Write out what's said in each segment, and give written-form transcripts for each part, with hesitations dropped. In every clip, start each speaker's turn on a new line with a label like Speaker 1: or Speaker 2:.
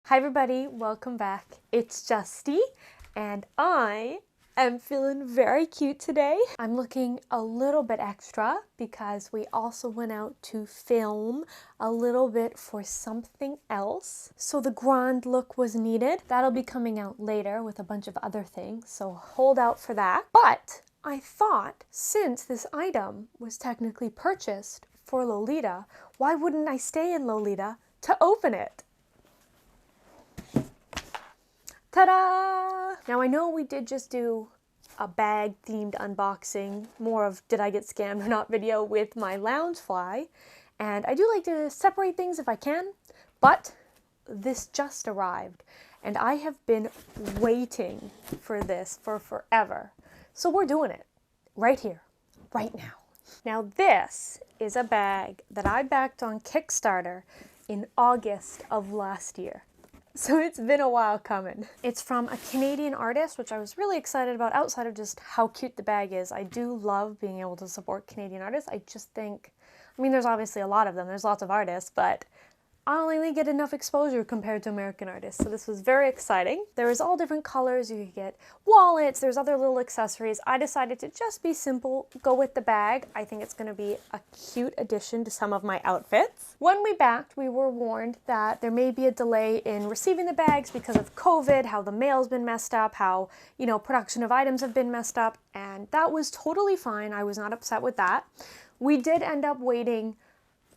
Speaker 1: Hi everybody, welcome back. It's Justy and I am feeling very cute today. I'm looking a little bit extra because we also went out to film a little bit for something else. So the grand look was needed. That'll be coming out later with a bunch of other things, so hold out for that. But I thought since this item was technically purchased for Lolita, why wouldn't I stay in Lolita to open it? Ta-da! Now I know we did just do a bag themed unboxing, more of did I get scammed or not video with my Loungefly, and I do like to separate things if I can, but this just arrived and I have been waiting for this for forever. So we're doing it right here, right now. Now this is a bag that I backed on Kickstarter in August of last year. So it's been a while coming. It's from a Canadian artist, which I was really excited about outside of just how cute the bag is. I do love being able to support Canadian artists. I just think, I mean, there's obviously a lot of them. There's lots of artists, but I only get enough exposure compared to American artists. So this was very exciting. There was all different colors. You could get wallets. There's other little accessories. I decided to just be simple, go with the bag. I think it's gonna be a cute addition to some of my outfits. When we backed, we were warned that there may be a delay in receiving the bags because of COVID, how the mail's been messed up, how, you know, production of items have been messed up, and that was totally fine. I was not upset with that. We did end up waiting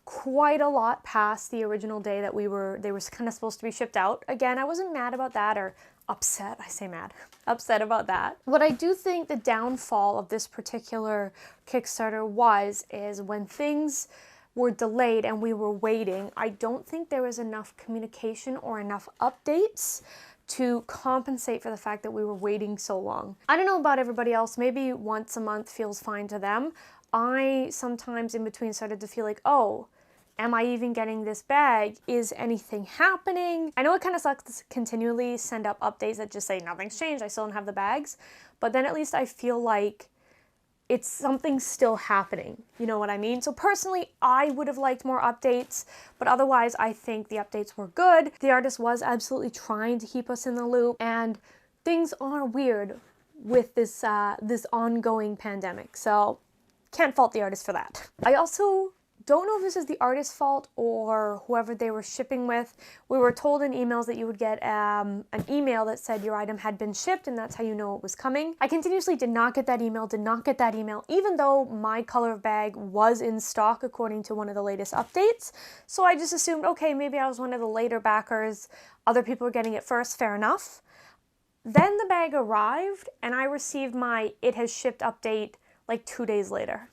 Speaker 1: quite a lot past the original day that they were kind of supposed to be shipped out. Again, I wasn't mad about that, or upset, I say mad, upset about that. What I do think the downfall of this particular Kickstarter is when things were delayed and we were waiting, I don't think there was enough communication or enough updates to compensate for the fact that we were waiting so long. I don't know about everybody else, maybe once a month feels fine to them. I sometimes in between started to feel like, oh, am I even getting this bag? Is anything happening? I know it kind of sucks to continually send up updates that just say nothing's changed, I still don't have the bags, but then at least I feel like it's something still happening. You know what I mean? So personally, I would have liked more updates, but otherwise I think the updates were good. The artist was absolutely trying to keep us in the loop, and things are weird with this ongoing pandemic. So can't fault the artist for that. I also don't know if this is the artist's fault or whoever they were shipping with. We were told in emails that you would get an email that said your item had been shipped and that's how you know it was coming. I continuously did not get that email, even though my color of bag was in stock according to one of the latest updates. So I just assumed, okay, maybe I was one of the later backers. Other people were getting it first, fair enough. Then the bag arrived and I received my "it has shipped" update like 2 days later,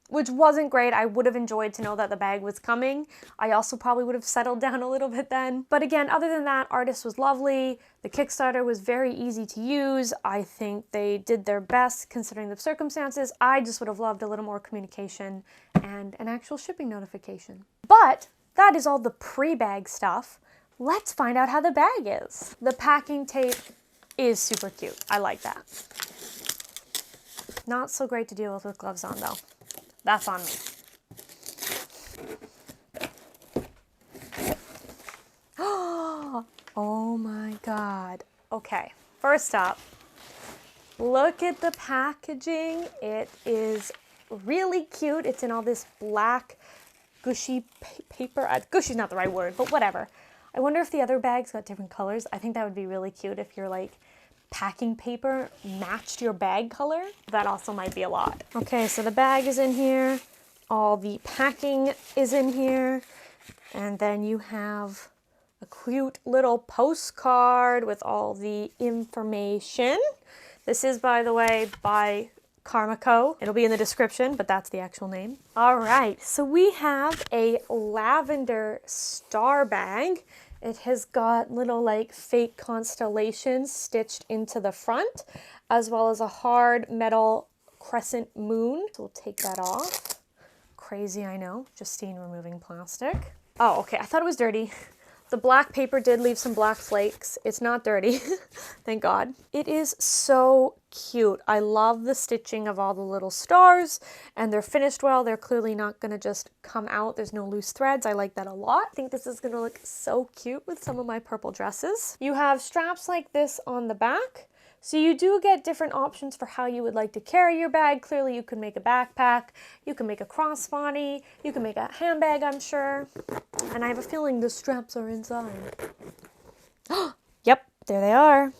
Speaker 1: which wasn't great. I would have enjoyed to know that the bag was coming. I also probably would have settled down a little bit then. But again, other than that, artist was lovely. The Kickstarter was very easy to use. I think they did their best considering the circumstances. I just would have loved a little more communication and an actual shipping notification. But that is all the pre-bag stuff. Let's find out how the bag is. The packing tape is super cute. I like that. Not so great to deal with gloves on though. That's on me. Oh my God. Okay, first up, look at the packaging. It is really cute. It's in all this black gushy paper. Gushy's not the right word, but whatever. I wonder if the other bags got different colors. I think that would be really cute if you're like packing paper matched your bag color. That also might be a lot. Okay, so the bag is in here. All the packing is in here. And then you have a cute little postcard with all the information. This is, by the way, by Carmico. It'll be in the description, but that's the actual name. All right, so we have a lavender star bag. It has got little like fake constellations stitched into the front, as well as a hard metal crescent moon. So we'll take that off. Crazy, I know. Justine removing plastic. Oh, okay, I thought it was dirty. The black paper did leave some black flakes. It's not dirty, thank God. It is so cute. I love the stitching of all the little stars, and they're finished well. They're clearly not gonna just come out. There's no loose threads. I like that a lot. I think this is gonna look so cute with some of my purple dresses. You have straps like this on the back. So you do get different options for how you would like to carry your bag. Clearly you can make a backpack, you can make a crossbody, you can make a handbag, I'm sure. And I have a feeling the straps are inside. Yep, there they are.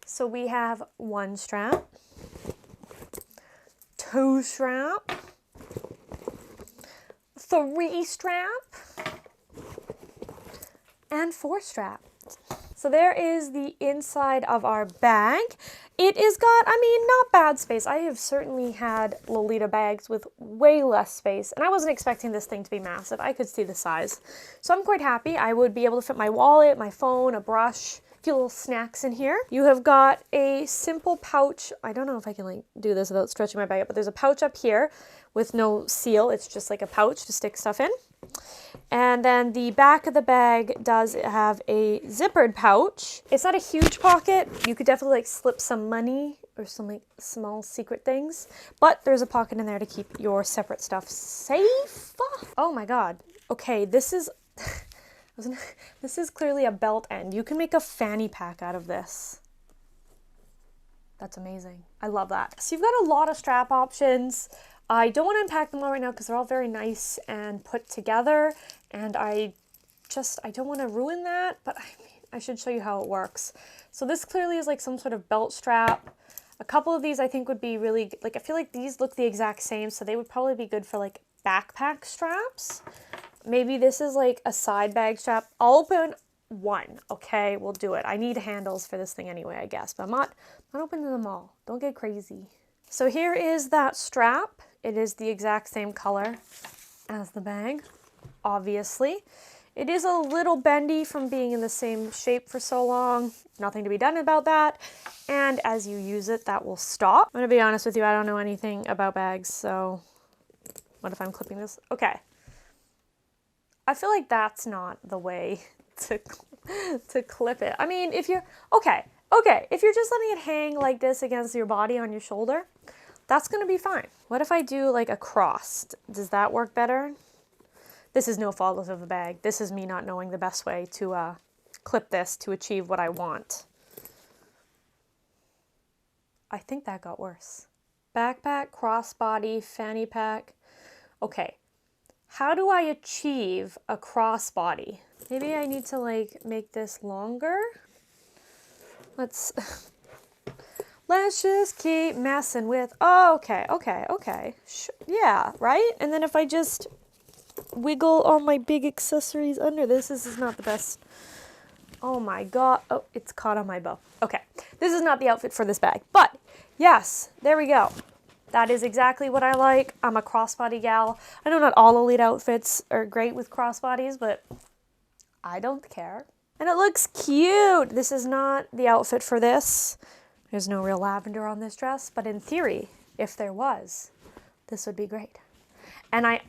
Speaker 1: So we have 1 strap, 2 strap, 3 strap, and 4 strap. So there is the inside of our bag. It is got, I mean, not bad space. I have certainly had Lolita bags with way less space, and I wasn't expecting this thing to be massive. I could see the size. So I'm quite happy. I would be able to fit my wallet, my phone, a brush, a few little snacks in here. You have got a simple pouch. I don't know if I can like do this without stretching my bag up, but there's a pouch up here with no seal. It's just like a pouch to stick stuff in. And then the back of the bag does have a zippered pouch. It's not a huge pocket. You could definitely like slip some money or some like small secret things, but there's a pocket in there to keep your separate stuff safe. Oh my God. Okay, this is this is clearly a belt end. You can make a fanny pack out of this. That's amazing. I love that. So you've got a lot of strap options. I don't want to unpack them all right now because they're all very nice and put together, and I don't want to ruin that, but I should show you how it works. So this clearly is like some sort of belt strap. A couple of these I think would be really, like I feel like these look the exact same, so they would probably be good for like backpack straps. Maybe this is like a side bag strap. I'll open one, okay? We'll do it. I need handles for this thing anyway, I guess, but I'm not opening them all. Don't get crazy. So here is that strap. It is the exact same color as the bag, obviously. It is a little bendy from being in the same shape for so long. Nothing to be done about that. And as you use it, that will stop. I'm gonna be honest with you, I don't know anything about bags, so what if I'm clipping this? Okay. I feel like that's not the way to clip it. I mean, if you're, okay, if you're just letting it hang like this against your body on your shoulder, that's gonna be fine. What if I do like a cross? Does that work better? This is no fault of the bag. This is me not knowing the best way to clip this to achieve what I want. I think that got worse. Backpack, crossbody, fanny pack. Okay, how do I achieve a crossbody? Maybe I need to like make this longer. Let's just keep messing with, oh, okay. Yeah, right? And then if I just wiggle all my big accessories under this is not the best. Oh my God. Oh, it's caught on my bow. Okay, this is not the outfit for this bag, but yes, there we go. That is exactly what I like. I'm a crossbody gal. I know not all elite outfits are great with crossbodies, but I don't care. And it looks cute. This is not the outfit for this. There's no real lavender on this dress, but in theory, if there was, this would be great. And I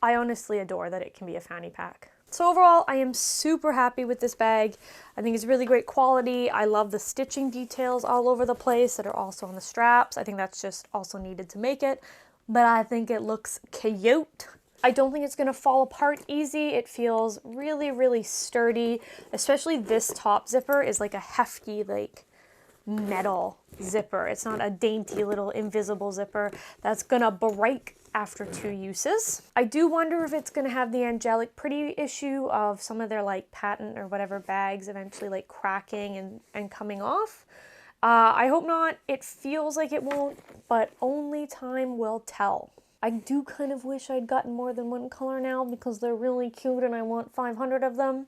Speaker 1: honestly adore that it can be a fanny pack. So overall, I am super happy with this bag. I think it's really great quality. I love the stitching details all over the place that are also on the straps. I think that's just also needed to make it, but I think it looks cute. I don't think it's gonna fall apart easy. It feels really, really sturdy, especially this top zipper is like a hefty, like metal zipper. It's not a dainty little invisible zipper that's gonna break after 2 uses. I do wonder if it's gonna have the angelic pretty issue of some of their like patent or whatever bags eventually like cracking and coming off. I hope not. It feels like it won't, but only time will tell. I do kind of wish I'd gotten more than one color now because they're really cute and I want 500 of them,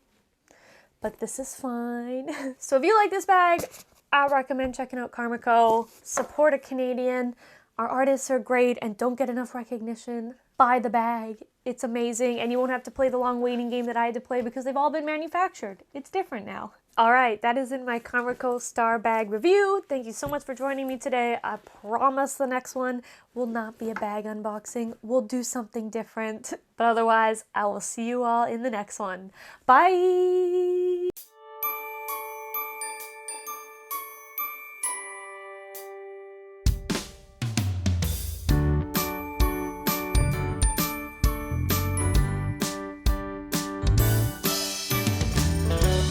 Speaker 1: but this is fine. So if you like this bag, I recommend checking out Carmico. Support a Canadian. Our artists are great and don't get enough recognition. Buy the bag. It's amazing, and you won't have to play the long waiting game that I had to play because they've all been manufactured. It's different now. All right, that is in my Carmico star bag review. Thank you so much for joining me today. I promise the next one will not be a bag unboxing. We'll do something different. But otherwise, I will see you all in the next one. Bye!